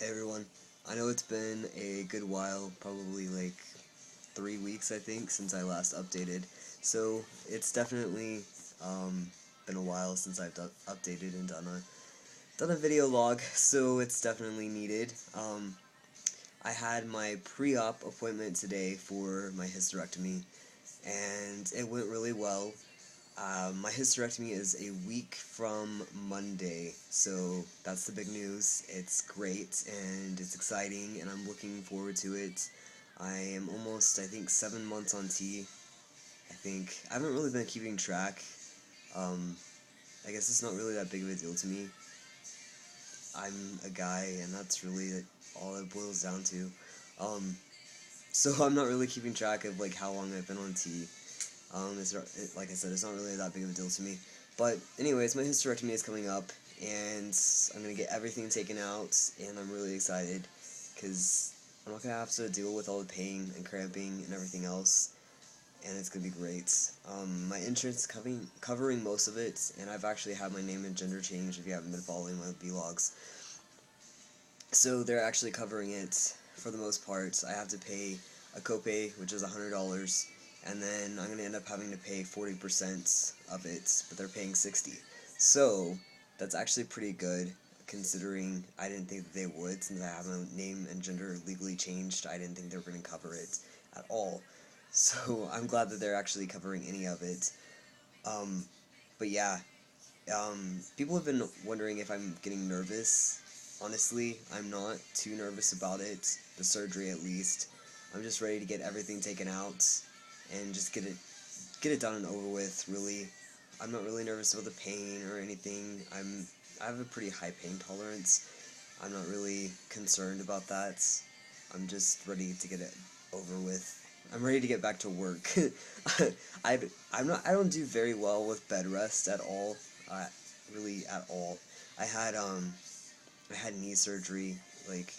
Hey everyone, I know it's been a good while, probably like 3 weeks I think, since I last updated, so it's definitely been a while since I've updated and done a video log, so it's definitely needed. I had my pre-op appointment today for my hysterectomy, and it went really well. My hysterectomy is a week from Monday, so that's the big news. It's great and it's exciting, and I'm looking forward to it. I am almost, I think, 7 months on T. I think I haven't really been keeping track. Um, I guess it's not really that big of a deal to me. I'm a guy, and that's really all it boils down to. Um, so I'm not really keeping track of like how long I've been on T. Like I said, it's not really that big of a deal to me. But anyways, my hysterectomy is coming up, and I'm gonna get everything taken out, and I'm really excited because I'm not gonna have to deal with all the pain and cramping and everything else, and it's gonna be great. My insurance is covering most of it, and I've actually had my name and gender changed. If you haven't been following my vlogs, so they're actually covering it for the most part. I have to pay a copay, which is $100. And then I'm going to end up having to pay 40% of it, but they're paying 60. So that's actually pretty good, considering I didn't think that they would, since I have my name and gender legally changed. I didn't think they were going to cover it at all. So I'm glad that they're actually covering any of it. But yeah, people have been wondering if I'm getting nervous. Honestly, I'm not too nervous about it, the surgery at least. I'm just ready to get everything taken out and just get it done and over with, really. I'm not really nervous about the pain or anything. I have a pretty high pain tolerance. I'm not really concerned about that. I'm just ready to get it over with. I'm ready to get back to work. I don't do very well with bed rest at all. Really at all. I had I had knee surgery like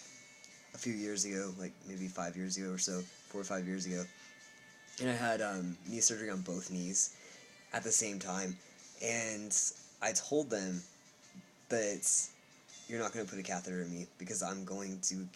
a few years ago, like maybe 5 years ago or so, 4 or 5 years ago. And I had knee surgery on both knees at the same time, and I told them that you're not going to put a catheter in me because I'm going to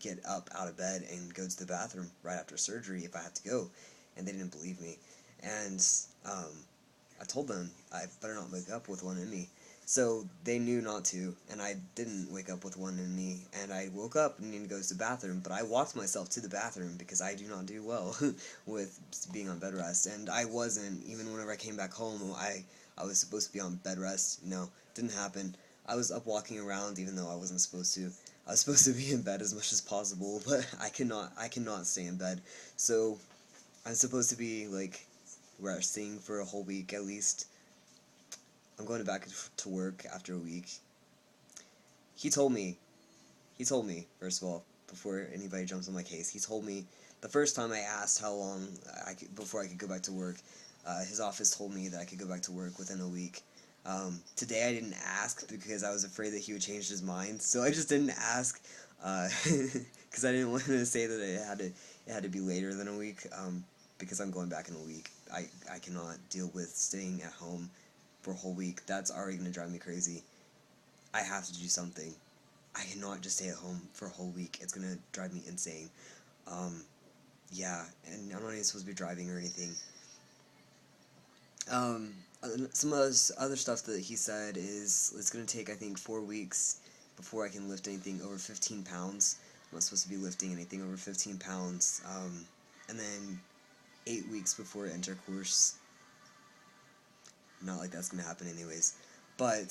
get up out of bed and go to the bathroom right after surgery if I have to go, and they didn't believe me, and I told them I better not wake up with one in me. So they knew not to, and I didn't wake up with one in me, and I woke up and needed to go to the bathroom, but I walked myself to the bathroom because I do not do well with being on bed rest, and I wasn't, even whenever I came back home, I was supposed to be on bed rest. No, didn't happen. I was up walking around even though I wasn't supposed to. I was supposed to be in bed as much as possible, but I cannot stay in bed, so I'm supposed to be, like, resting for a whole week at least. I'm going back to work after a week. He told me, first of all, before anybody jumps on my case, he told me, the first time I asked how long before I could go back to work, his office told me that I could go back to work within a week. Today I didn't ask because I was afraid that he would change his mind, so I just didn't ask, because I didn't want to say that it had to be later than a week, because I'm going back in a week. I cannot deal with staying at home for a whole week. That's already going to drive me crazy. I have to do something. I cannot just stay at home for a whole week. It's going to drive me insane. Yeah, and I'm not even supposed to be driving or anything. Some other stuff that he said is it's going to take, I think, 4 weeks before I can lift anything over 15 pounds. I'm not supposed to be lifting anything over 15 pounds. And then 8 weeks before intercourse. Not like that's going to happen anyways. But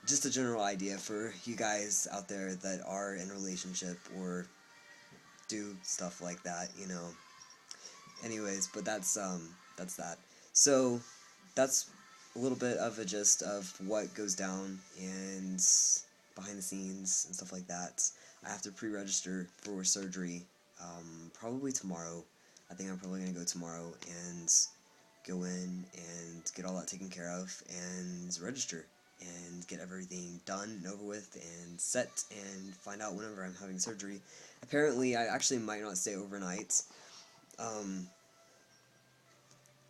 just a general idea for you guys out there that are in a relationship or do stuff like that, you know. Anyways, but that's that. So that's a little bit of a gist of what goes down and behind the scenes and stuff like that. I have to pre-register for surgery probably tomorrow. I think I'm probably going to go tomorrow and go in and get all that taken care of and register and get everything done and over with and set and find out whenever I'm having surgery. Apparently, I actually might not stay overnight. I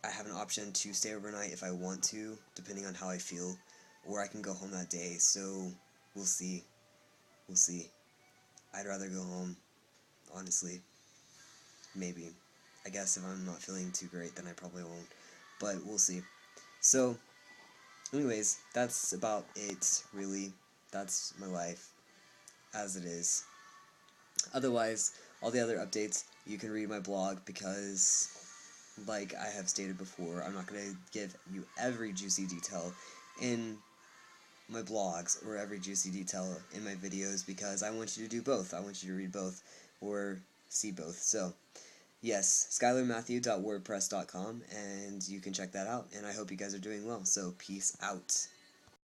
have an option to stay overnight if I want to, depending on how I feel, or I can go home that day, so we'll see. we'll see. I'd rather go home, honestly. Maybe. I guess if I'm not feeling too great, then I probably won't. But we'll see. So, anyways, that's about it, really. That's my life, as it is. Otherwise, all the other updates, you can read my blog because, like I have stated before, I'm not going to give you every juicy detail in my blogs or every juicy detail in my videos because I want you to do both. I want you to read both or see both. So, yes, skylarmatthew.wordpress.com, and you can check that out. And I hope you guys are doing well. So, peace out.